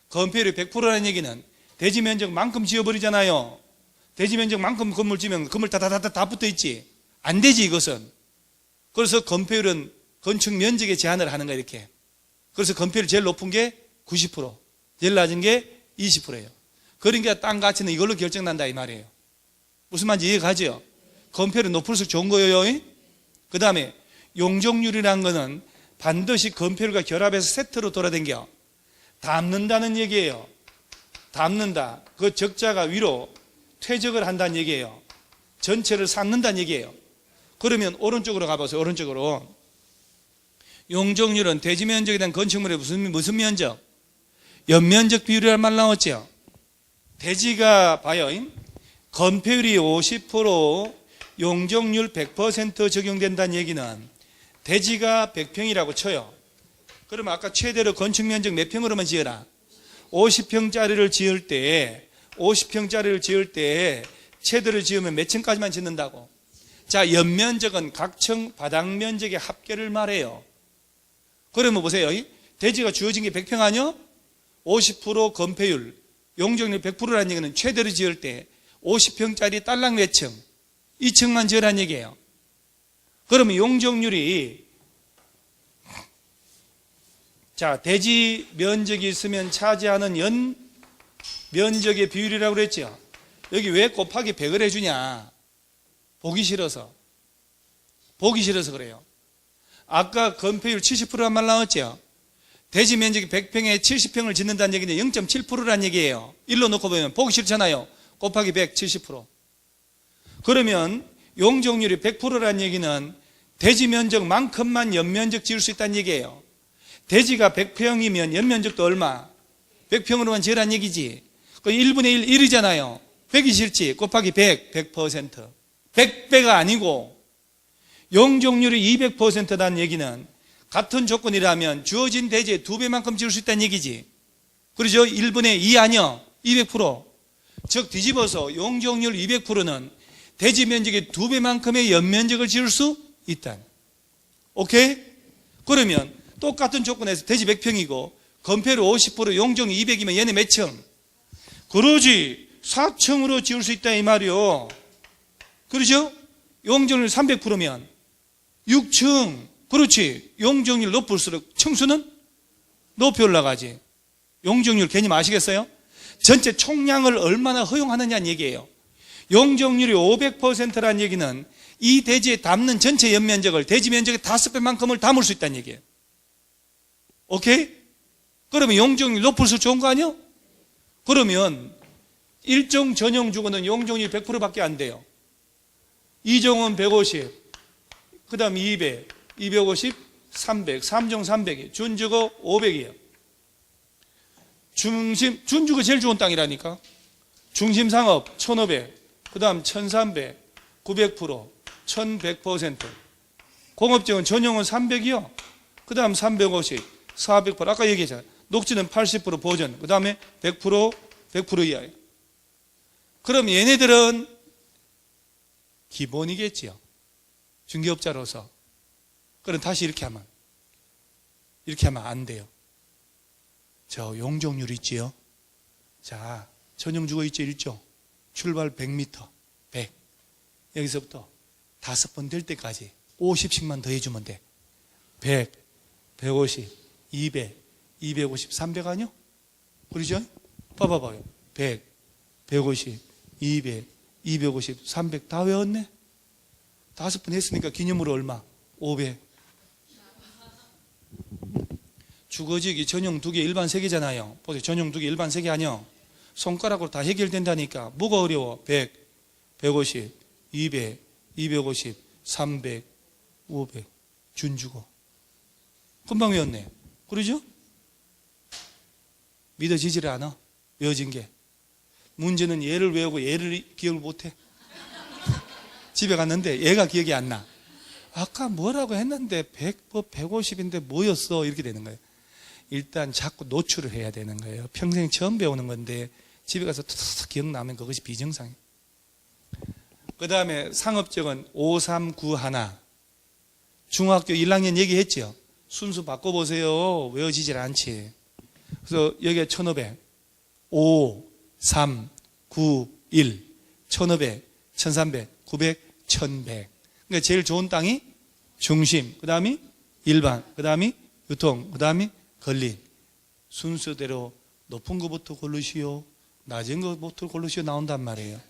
건폐율이 100%라는 얘기는 대지 면적만큼 지어버리잖아요. 대지 면적만큼 건물 지으면 건물 다 붙어 있지. 안 되지 이것은. 그래서 건폐율은 건축 면적에 제한을 하는 거야 이렇게. 그래서 건폐율이 제일 높은 게 90%, 제일 낮은 게 20%예요. 그러니까 땅 가치는 이걸로 결정난다 이 말이에요. 무슨 말인지 이해가죠? 건폐율이 높을수록 좋은 거예요. 그 다음에 용적률이라는 거는 반드시 건폐율과 결합해서 세트로 돌아다녀 담는다는 얘기예요. 담는다. 그 적자가 위로 퇴적을 한다는 얘기예요. 전체를 쌓는다는 얘기예요. 그러면 오른쪽으로 가보세요. 오른쪽으로. 용적률은 대지 면적에 대한 건축물의 무슨 면적? 연면적 비율이란 말 나왔죠. 대지가 봐요. 건폐율이 50%, 용적률 100% 적용된다는 얘기는 대지가 100평이라고 쳐요. 그러면 아까 최대로 건축 면적 몇 평으로만 지어라? 50평짜리를 지을 때 50평짜리를 지을 때 최대로 지으면 몇 층까지만 짓는다고? 자, 연면적은 각 층 바닥 면적의 합계를 말해요. 그러면 보세요. 대지가 주어진 게 100평 아니요? 50% 건폐율, 용적률 100%라는 얘기는 최대로 지을 때 50평짜리 딸랑 몇 층? 2층만 지으라는 얘기예요. 그러면 용적률이 자, 대지 면적이 있으면 차지하는 연 면적의 비율이라고 그랬죠. 여기 왜 곱하기 100을 해주냐? 보기 싫어서. 보기 싫어서 그래요. 아까 건폐율 70%란 말 나왔죠. 대지 면적이 100평에 70평을 짓는다는 얘기는 0.7%라는 얘기예요. 일로 놓고 보면 보기 싫잖아요. 곱하기 100, 70%. 그러면 용적률이 100%라는 얘기는 대지 면적만큼만 연면적 지을 수 있다는 얘기예요. 대지가 100평이면 연면적도 얼마? 100평으로만 지으라는 얘기지. 그 1분의 1, 1이잖아요. 100이 싫지. 곱하기 100, 100%. 100배가 아니고 용적률이 200%라는 얘기는 같은 조건이라면 주어진 대지의 2배만큼 지을 수 있다는 얘기지. 그러죠? 1분의 2 아니요? 200%. 즉 뒤집어서 용적률 200%는 대지 면적의 2배만큼의 연면적을 지을 수 있다. 오케이? 그러면 똑같은 조건에서 대지 100평이고 건폐율 50%, 용적률 200이면 얘네 몇 층? 그러지. 4층으로 지을 수 있다 이 말이요. 그러죠? 용적률 300%면 6층. 그렇지. 용적률 높을수록 층수는 높이 올라가지. 용적률 개념 아시겠어요? 전체 총량을 얼마나 허용하느냐는 얘기예요. 용적률이 500%라는 얘기는 이 대지에 담는 전체 연면적을 대지 면적의 5배만큼을 담을 수 있다는 얘기예요. 오케이? 그러면 용적률 높을수록 좋은 거 아니요? 그러면 일종 전용 주거는 용적률 100%밖에 안 돼요. 2종은 150, 그 다음 200, 250, 300, 3종 300이에요. 준주거 500이에요. 준주거 제일 좋은 땅이라니까. 중심상업 1500, 그 다음 1300, 900%, 1100%. 공업지역은 전용은 300이요. 그 다음 350, 400%. 아까 얘기했잖아요. 녹지는 80% 보전, 그 다음에 100%, 100% 이하예요. 그럼 얘네들은 기본이겠지요. 중개업자로서. 그럼 다시 이렇게 하면 안 돼요. 저 용적률 있지요. 자, 전용주거 있죠, 1조. 출발 100m, 100. 여기서부터 5번 될 때까지 50씩만 더 해주면 돼. 100, 150, 200, 250, 300 아니요? 그러죠? 봐봐봐요. 100, 150, 200, 250, 300 다 외웠네? 5번 했으니까 기념으로 얼마? 500. 주거지역이 전용 2개, 일반 3개잖아요. 보세요. 전용 2개, 일반 3개 아니요? 손가락으로 다 해결된다니까. 뭐가 어려워? 100, 150, 200, 250, 300, 500. 준주거. 금방 외웠네. 그러죠? 믿어지지를 않아. 외워진 게. 문제는 얘를 외우고 얘를 기억을 못해. 집에 갔는데 얘가 기억이 안 나. 아까 뭐라고 했는데 100법 150인데 뭐였어? 이렇게 되는 거예요. 일단 자꾸 노출을 해야 되는 거예요. 평생 처음 배우는 건데 집에 가서 툭툭 기억나면 그것이 비정상이에요. 그 다음에 상업적은 5391. 중학교 1학년 얘기했죠. 순수 바꿔보세요. 외워지질 않지. 그래서 여기에 1500, 5, 3, 9, 1, 1500, 1300, 900, 1100. 그러니까 제일 좋은 땅이 중심, 그 다음이 일반, 그 다음이 유통, 그 다음이 건립. 순서대로 높은 것부터 고르시오, 낮은 것부터 고르시오 나온단 말이에요.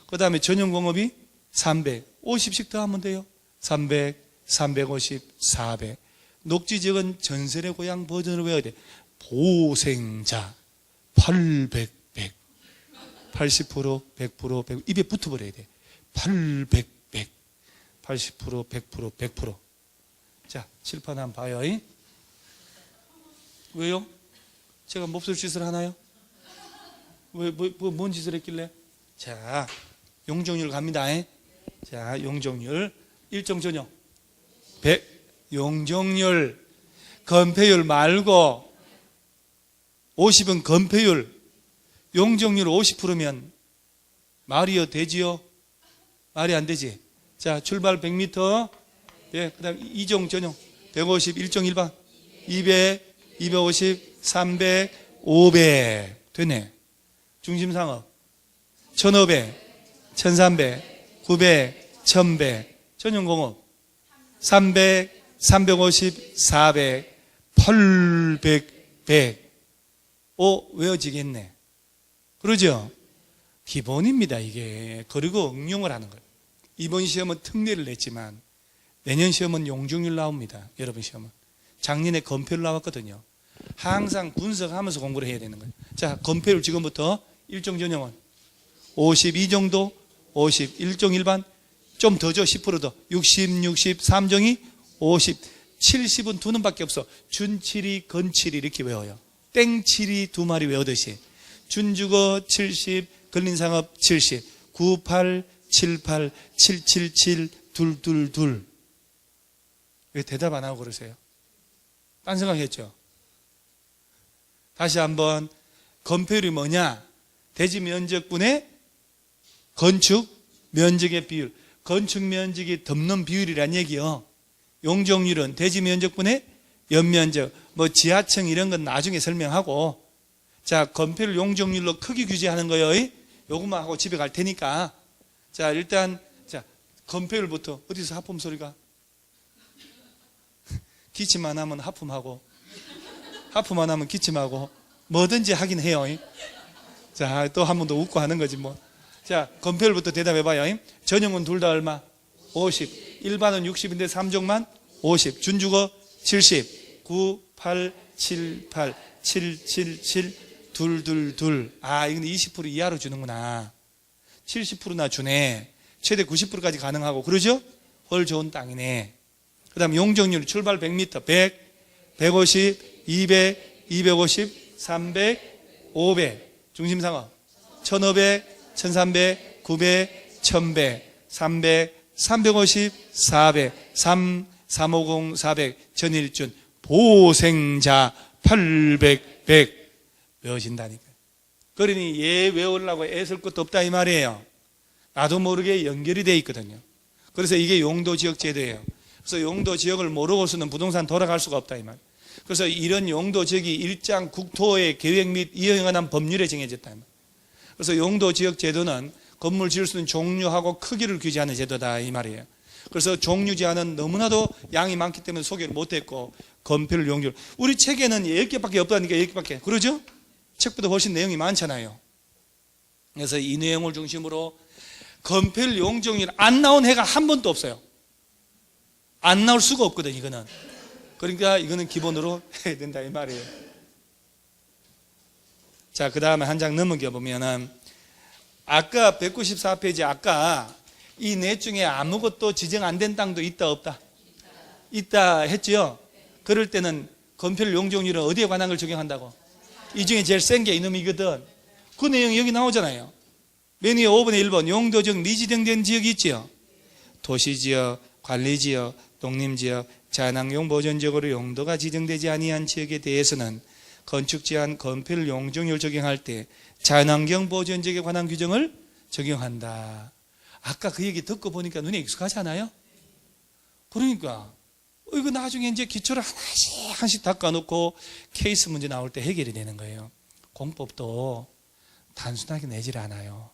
그 다음에 전용공업이 300, 50씩 더 하면 돼요. 300, 350, 400. 녹지지역은 전설의 고향 버전으로 외워야 돼. 보생자 800, 100. 80%, 100%, 100. 입에 붙어버려야 돼. 800, 100. 80%, 100%, 100%. 자, 칠판 한번 봐요. 왜요? 제가 몹쓸 짓을 하나요? 뭔 짓을 했길래? 자, 용적률 갑니다. 자, 용적률. 일정 전용. 100. 용적률. 건폐율 말고 50은 건폐율. 용적률 50%면 말이요 되지요? 말이 안 되지. 자, 출발 100m. 예, 그 다음 이종 전용 150, 일종 일반 200, 250, 300, 500 되네. 중심상업 1500, 1300, 900, 1100. 전용공업 300, 350, 400, 800, 100. 외워지겠네. 그러죠? 기본입니다, 이게. 그리고 응용을 하는 거예요. 이번 시험은 특례를 냈지만 내년 시험은 용적률 나옵니다. 여러분 시험은. 작년에 건폐율 나왔거든요. 항상 분석하면서 공부를 해야 되는 거예요. 자, 건폐율 지금부터 일종 전형은 52 정도, 50, 일종 일반, 좀 더 줘, 10% 더. 60, 60, 3종이 50, 70은 두 놈밖에 없어. 준칠이, 건칠이 이렇게 외워요. 땡칠이 두 마리 외우듯이. 준주거 70, 근린상업 70, 98, 78, 777, 222. 왜 대답 안 하고 그러세요? 딴 생각했죠? 다시 한번. 건폐율이 뭐냐? 대지 면적분의 건축 면적의 비율. 건축 면적이 덮는 비율이란 얘기요. 용적률은 대지 면적분의 연면적. 뭐 지하층 이런 건 나중에 설명하고. 자, 건폐율 용적률로 크기 규제하는 거예요. 요것만 하고 집에 갈 테니까. 자, 일단 자, 건폐율부터. 어디서 하품 소리가? 기침만 하면 하품하고, 하품만 하면 기침하고, 뭐든지 하긴 해요. 자, 또 한 번 더 웃고 하는 거지 뭐. 자, 건폐율부터 대답해봐요. 전용은 둘 다 얼마? 50. 일반은 60인데 3종만 50. 준주거 70. 9, 8, 7, 8, 7, 7, 7, 2, 2, 2. 아, 이건 20% 이하로 주는구나. 70%나 주네. 최대 90%까지 가능하고. 그러죠? 헐 좋은 땅이네. 그 다음 용적률 출발 100m. 100, 150, 200, 250, 300, 500. 중심상업 1500, 1300, 900, 1100, 300, 350, 400, 3, 350, 400, 전일준, 보생자 800, 100 외워진다니까요. 그러니 얘 외우려고 애쓸 것도 없다 이 말이에요. 나도 모르게 연결이 돼 있거든요. 그래서 이게 용도지역제도예요. 그래서 용도지역을 모르고서는 부동산 돌아갈 수가 없다 이 말. 그래서 이런 용도지역이 일장 국토의 계획 및 이행에 관한 법률에 정해졌다 이 말. 그래서 용도지역제도는 건물 지을 수 있는 종류하고 크기를 규제하는 제도다 이 말이에요. 그래서 종류 제한은 너무나도 양이 많기 때문에 소개를 못했고, 건폐율 용률 우리 책에는 10개밖에 없다니까. 10개밖에. 그러죠? 책보다 훨씬 내용이 많잖아요. 그래서 이 내용을 중심으로 건폐율 용적률 안 나온 해가 한 번도 없어요. 안 나올 수가 없거든 이거는. 그러니까 이거는 기본으로 해야 된다 이 말이에요. 자, 그 다음에 한 장 넘어가 보면은 아까 194페이지 아까 이 넷 중에 아무것도 지정 안 된 땅도 있다 없다? 있다 했죠. 그럴 때는 건폐율 용적률은 어디에 관한 걸 적용한다고? 이 중에 제일 센 게 이놈이거든. 그 내용이 여기 나오잖아요. 맨 위에 5번에 1번 용도적 미지정된 지역이 있지요. 도시지역, 관리지역, 농림지역, 자연환경 보존적으로 용도가 지정되지 아니한 지역에 대해서는 건축제한 건폐율 용적률 적용할 때 자연환경 보존지역에 관한 규정을 적용한다. 아까 그 얘기 듣고 보니까 눈에 익숙하지 않아요? 그러니까 이거 나중에 이제 기초를 하나씩 닦아놓고 케이스 문제 나올 때 해결이 되는 거예요. 공법도 단순하게 내질 않아요.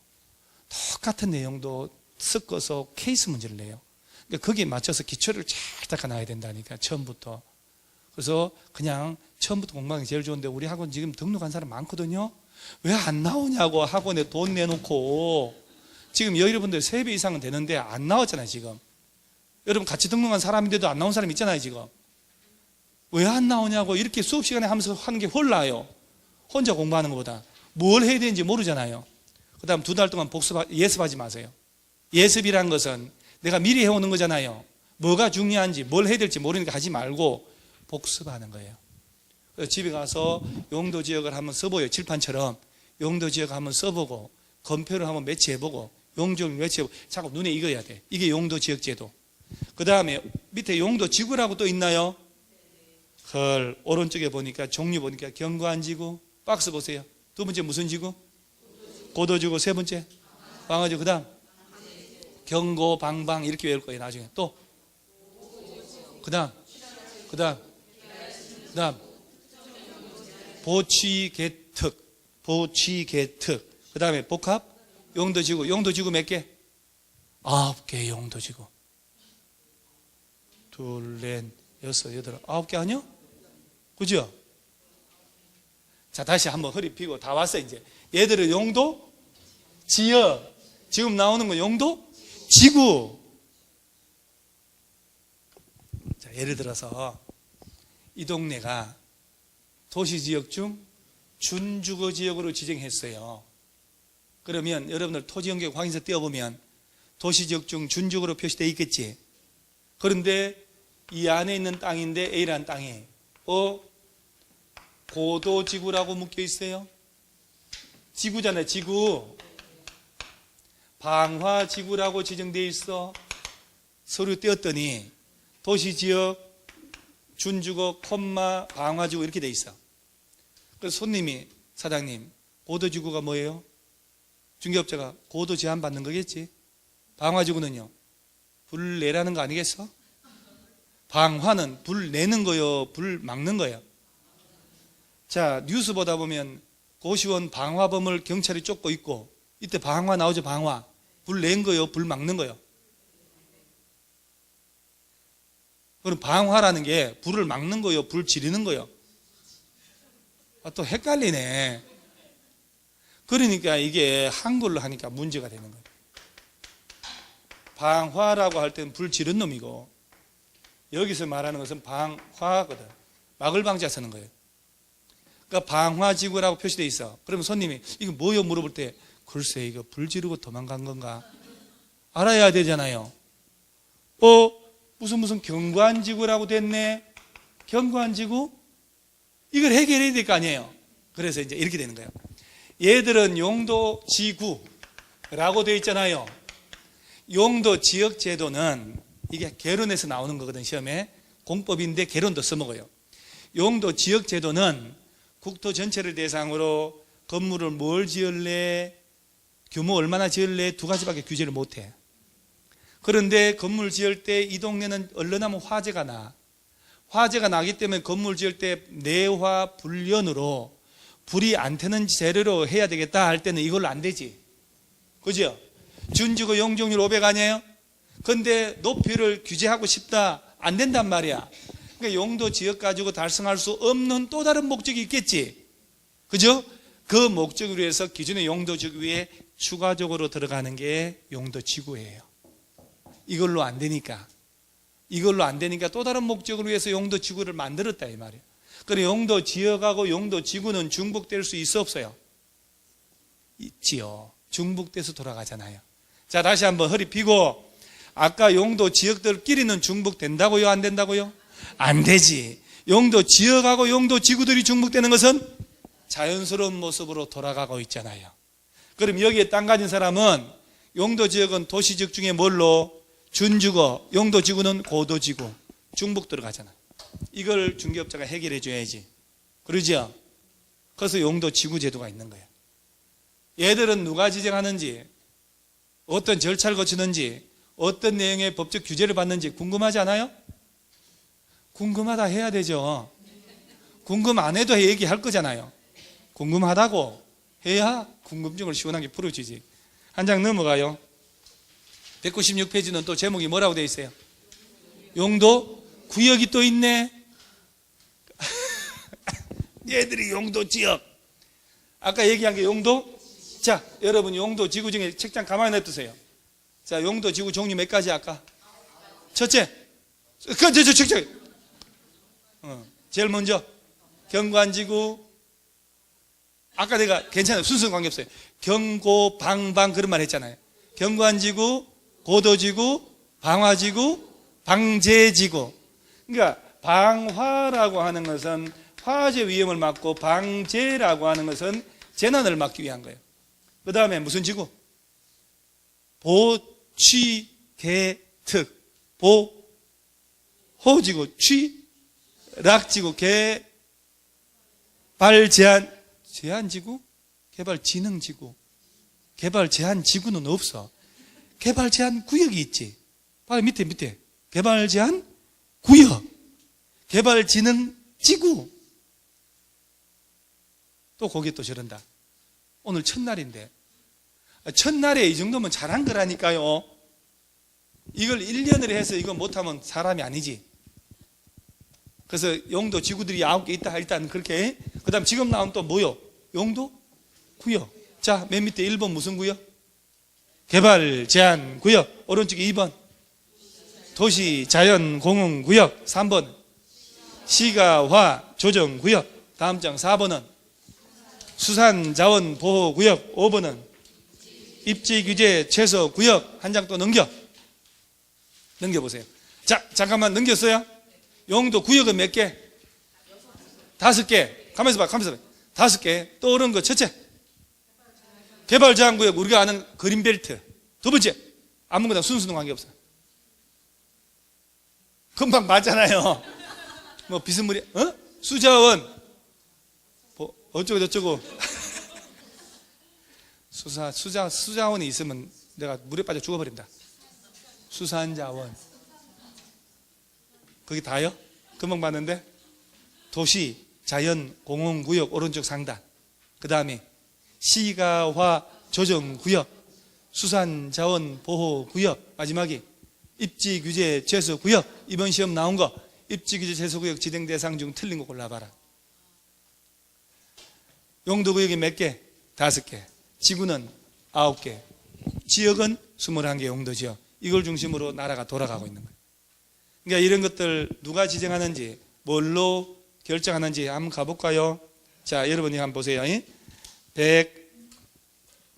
똑같은 내용도 섞어서 케이스 문제를 내요. 그러니까 거기에 맞춰서 기초를 잘 닦아놔야 된다니까, 처음부터. 그래서 그냥 처음부터 공부하기 제일 좋은데 우리 학원 지금 등록한 사람 많거든요. 왜 안 나오냐고 학원에 돈 내놓고. 지금 여러분들 3배 이상은 되는데 안 나왔잖아요, 지금. 여러분 같이 등록한 사람인데도 안 나온 사람 있잖아요, 지금. 왜 안 나오냐고 이렇게 수업 시간에 하면서 하는 게 홀라요. 혼자 공부하는 것보다. 뭘 해야 되는지 모르잖아요. 그 다음 2달 동안 예습하지 마세요. 예습이란 것은 내가 미리 해오는 거잖아요. 뭐가 중요한지 뭘 해야 될지 모르니까 하지 말고 복습하는 거예요. 그래서 집에 가서 용도지역을 한번 써보요. 칠판처럼 용도지역 한번 써보고 건표를 한번 매치해보고 용적을 매치해보고 자꾸 눈에 익어야 돼. 이게 용도지역제도. 그 다음에 밑에 용도지구라고 또 있나요? 헐, 오른쪽에 보니까 종류 보니까 경관지구. 박스 보세요. 2번째 무슨 지구? 고도지구. 3번째 방어지구. 그 다음 경고, 방방 이렇게 외울 거예요. 나중에 또 그 다음 보취개특. 그 다음에 복합 용도지구. 용도지구 몇 개? 9개 용도지구. 2, 4, 6, 8, 9개 아니요? 그죠? 자, 다시 한번 허리 펴고 다 왔어 이제. 얘들은 용도 지역. 지금 나오는 건 용도 지구. 자, 예를 들어서 이 동네가 도시지역 중 준주거지역으로 지정했어요. 그러면 여러분들 토지연계 확인서 떼어보면 도시지역 중 준주거로 표시되어 있겠지. 그런데 이 안에 있는 땅인데 A라는 땅에 고도지구라고 묶여 있어요. 지구잖아요, 지구. 방화지구라고 지정되어 있어. 서류 떼었더니 도시지역, 준주거, 방화지구 이렇게 돼 있어. 그래서 손님이 사장님, 고도지구가 뭐예요? 중개업자가 고도 제한 받는 거겠지. 방화지구는요, 불 내라는 거 아니겠어? 방화는 불 내는 거요, 불 막는 거예요. 자, 뉴스 보다 보면 고시원 방화범을 경찰이 쫓고 있고, 이때 방화 나오죠, 방화. 불 낸 거요, 불 막는 거요. 그럼 방화라는 게 불을 막는 거요, 불 지르는 거요. 아, 또 헷갈리네. 그러니까 이게 한글로 하니까 문제가 되는 거예요. 방화라고 할 때는 불 지른 놈이고, 여기서 말하는 것은 방화거든. 막을 방자 쓰는 거예요. 그러니까 방화지구라고 표시되어 있어. 그러면 손님이 이거 뭐요? 물어볼 때 글쎄 이거 불 지르고 도망간 건가? 알아야 되잖아요. 무슨 경관지구라고 됐네. 경관지구? 이걸 해결해야 될 거 아니에요. 그래서 이제 이렇게 되는 거예요. 얘들은 용도지구라고 되어 있잖아요. 용도지역제도는 이게 개론에서 나오는 거거든. 시험에 공법인데 개론도 써먹어요. 용도지역제도는 국토 전체를 대상으로 건물을 뭘 지을래, 규모 얼마나 지을래 2가지밖에 규제를 못해. 그런데 건물 지을 때 이 동네는 얼른하면 화재가 나. 화재가 나기 때문에 건물 지을 때 내화 불연으로 불이 안 트는 재료로 해야 되겠다 할 때는 이걸로 안 되지. 그죠? 준주거 용적률 500 아니에요? 근데 높이를 규제하고 싶다. 안 된단 말이야. 그러니까 용도 지역 가지고 달성할 수 없는 또 다른 목적이 있겠지. 그죠? 그 목적을 위해서 기존의 용도 지구 위에 추가적으로 들어가는 게 용도 지구예요. 이걸로 안 되니까 또 다른 목적을 위해서 용도 지구를 만들었다 이 말이에요. 그래 용도 지역하고 용도 지구는 중복될 수 있어 없어요? 있지요. 중복돼서 돌아가잖아요. 자, 다시 한번 허리 펴고, 아까 용도 지역들끼리는 중복된다고요? 안 된다고요? 안 되지. 용도 지역하고 용도 지구들이 중복되는 것은 자연스러운 모습으로 돌아가고 있잖아요. 그럼 여기에 땅 가진 사람은 용도 지역은 도시지역 중에 뭘로? 준주거, 용도 지구는 고도지구, 중복 들어가잖아. 이걸 중개업자가 해결해 줘야지. 그러죠? 그래서 용도 지구 제도가 있는 거예요. 얘들은 누가 지정하는지, 어떤 절차를 거치는지, 어떤 내용의 법적 규제를 받는지 궁금하지 않아요? 궁금하다 해야 되죠. 궁금 안 해도 얘기할 거잖아요. 궁금하다고 해야 궁금증을 시원하게 풀어주지. 한 장 넘어가요. 196페이지는 또 제목이 뭐라고 되어 있어요? 용도 구역이 또 있네. 얘들이 용도 지역. 아까 얘기한 게 용도. 자, 여러분 용도 지구 중에 책장 가만히 냅두세요. 자, 용도 지구 종류 몇 가지 아까? 첫째, 제일 먼저 경관지구. 아까 내가 괜찮아요. 순서는 관계없어요. 경고, 방방 그런 말 했잖아요. 경관지구, 고도지구, 방화지구, 방제지구. 그러니까 방화라고 하는 것은 화재 위험을 막고, 방제라고 하는 것은 재난을 막기 위한 거예요. 그 다음에 무슨 지구? 보, 취, 개, 특. 보, 호지구, 취, 락지구, 개, 발, 제한지구? 개발진흥지구. 개발제한지구는 없어. 개발제한구역이 있지. 바로 밑에. 개발제한구역. 개발진흥지구. 또 거기에 또 저런다. 오늘 첫날인데. 첫날에 이 정도면 잘한 거라니까요. 이걸 1년을 해서 이거 못하면 사람이 아니지. 그래서 용도 지구들이 9개 있다. 일단 그렇게. 그 다음 지금 나온 또 뭐요? 용도? 구역. 자, 맨 밑에 1번 무슨 구역? 개발 제한 구역. 오른쪽에 2번 도시 자연 공흥 구역. 3번 시가화 조정 구역. 다음 장 4번은 수산 자원 보호 구역. 5번은 입지 규제 최소 구역. 한 장 또 넘겨보세요. 자, 잠깐만 넘겼어요? 용도 구역은 몇 개? 5개. 가만있어 봐. 5개. 또 오른 거 첫째, 개발 제한 구역. 우리가 아는 그린벨트. 두 번째, 아무거나 순수는 관계없어. 금방 맞잖아요. 뭐 비스무리, 수자원, 뭐 어쩌고 저쩌고. 수자원이 있으면 내가 물에 빠져 죽어버린다. 수산자원. 거기 다요? 금방 봤는데. 도시 자연 공흥구역 오른쪽 상단. 그 다음에 시가화 조정구역, 수산자원보호구역. 마지막이 입지규제 최소구역. 이번 시험 나온 거 입지규제 최소구역 지정 대상 중 틀린 거 골라봐라. 용도구역이 몇 개? 5개. 지구는 9개. 지역은 21개 용도지역. 이걸 중심으로 나라가 돌아가고 있는 거예요. 그러니까 이런 것들 누가 지정하는지, 뭘로 결정하는지 한번 가볼까요? 자, 여러분이 한번 보세요.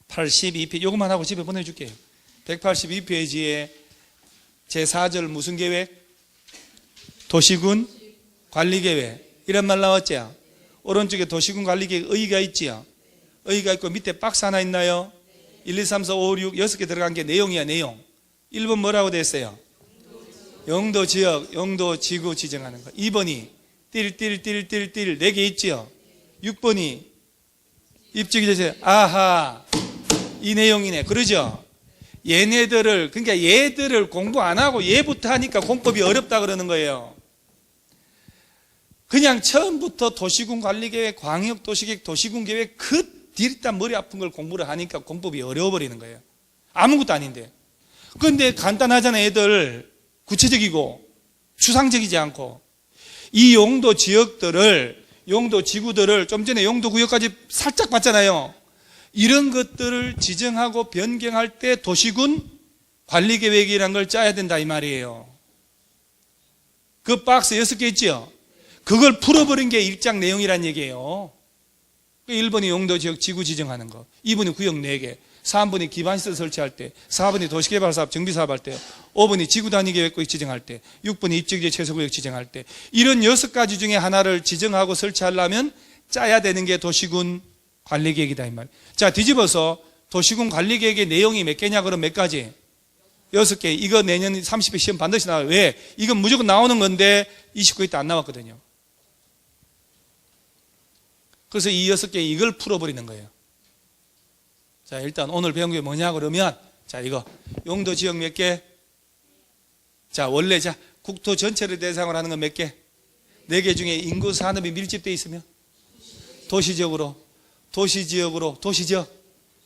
182페이지, 요것만 하고 집에 보내줄게요. 182페이지에 제4절 무슨 계획? 도시군 관리계획. 이런 말 나왔죠? 오른쪽에 도시군 관리계획 의의가 있지요? 의의가 있고 밑에 박스 하나 있나요? 1, 2, 3, 4, 5, 6, 6개 들어간 게 내용이야, 내용. 1번 뭐라고 됐어요? 용도지역, 용도지구 지정하는 거. 2번이 띨 4개 있지요? 6번이 입지규제. 아하, 이 내용이네. 그러죠? 그러니까 얘들을 공부 안 하고 얘부터 하니까 공법이 어렵다 그러는 거예요. 그냥 처음부터 도시군 관리계획, 광역도시계획, 도시군계획 그 뒷단 머리 아픈 걸 공부를 하니까 공법이 어려워버리는 거예요. 아무것도 아닌데. 그런데 간단하잖아요. 애들 구체적이고 추상적이지 않고. 이 용도 지역들을, 용도 지구들을 좀 전에 용도 구역까지 살짝 봤잖아요. 이런 것들을 지정하고 변경할 때 도시군 관리계획이라는 걸 짜야 된다 이 말이에요. 그 박스 6개 있죠? 그걸 풀어버린 게 일장 내용이란 얘기예요. 1번이 용도 지역 지구 지정하는 거, 2번이 구역 4개, 3번이 기반시설 설치할 때, 4번이 도시개발사업 정비사업 할 때, 5번이 지구단위계획구역 지정할 때, 6번이 입지규제 최소구역 지정할 때, 이런 6가지 중에 하나를 지정하고 설치하려면 짜야 되는 게 도시군 관리계획이다 이 말. 자, 뒤집어서 도시군 관리계획의 내용이 몇 개냐? 그럼 몇 가지? 6개. 이거 내년 30회 시험 반드시 나와요. 왜? 이건 무조건 나오는 건데 29회 때 안 나왔거든요. 그래서 이 6개 이걸 풀어버리는 거예요. 자, 일단 오늘 배운 게 뭐냐 그러면, 자, 이거 용도 지역 몇 개? 자, 원래 자 국토 전체를 대상으로 하는 건 몇 개? 4개 중에 인구 산업이 밀집되어 있으면 도시지역으로,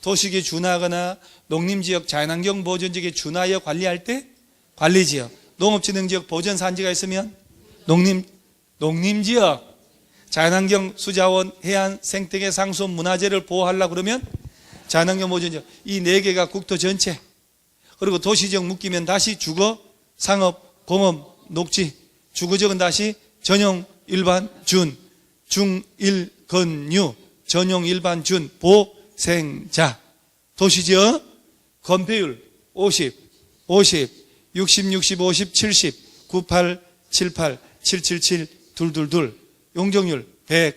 도시지역에 준하거나 농림지역, 자연환경 보존지역에 준하여 관리할 때 관리지역, 농업진흥지역 보전산지가 있으면 농림지역, 자연환경, 수자원, 해안, 생태계, 상수원, 문화재를 보호하려고 그러면 자연환경 보존지역. 이 4개가 국토 전체. 그리고 도시지역 묶이면 다시 주거, 상업, 공업, 녹지. 주거지역은 다시 전용, 일반, 준, 중일, 건유, 전용, 일반, 준, 보생자. 도시지역 건폐율 50, 60, 50, 70, 98, 78, 777, 222. 용적률 100,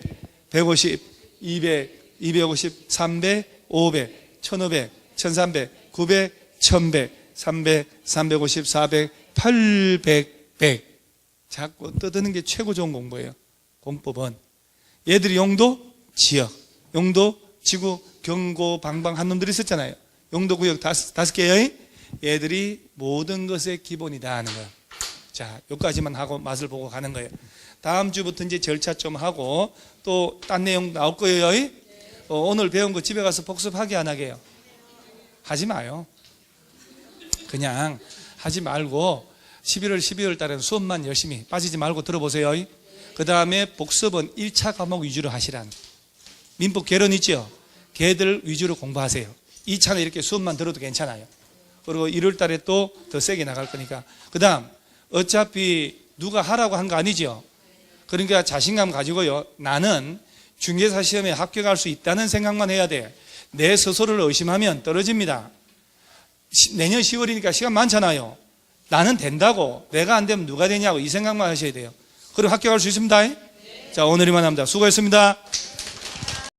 150, 200, 250, 300, 500, 1500, 1300, 900, 1100, 300, 350, 400, 800, 100. 자꾸 떠드는 게 최고 좋은 공부예요. 공법은 얘들이 용도, 지역, 용도, 지구, 경고, 방방 한 놈들이 있었잖아요. 용도 구역 5개의 얘들이 모든 것의 기본이다 하는 거예요. 자, 여기까지만 하고 맛을 보고 가는 거예요. 다음 주부터 이제 절차 좀 하고 또 딴 내용 나올 거예요. 오늘 배운 거 집에 가서 복습하게 안 하게요? 하지 마요. 그냥 하지 말고 11월, 12월 달에는 수업만 열심히 빠지지 말고 들어보세요. 그 다음에 복습은 1차 과목 위주로 하시란. 민법 개론 있죠? 걔들 위주로 공부하세요. 2차는 이렇게 수업만 들어도 괜찮아요. 그리고 1월 달에 또 더 세게 나갈 거니까. 그 다음 어차피 누가 하라고 한 거 아니죠? 그러니까 자신감 가지고요. 나는 중개사 시험에 합격할 수 있다는 생각만 해야 돼. 내 스스로를 의심하면 떨어집니다. 내년 10월이니까 시간 많잖아요. 나는 된다고, 내가 안 되면 누가 되냐고 이 생각만 하셔야 돼요. 그럼 합격할 수 있습니다. 자, 오늘 이만 합니다. 수고했습니다.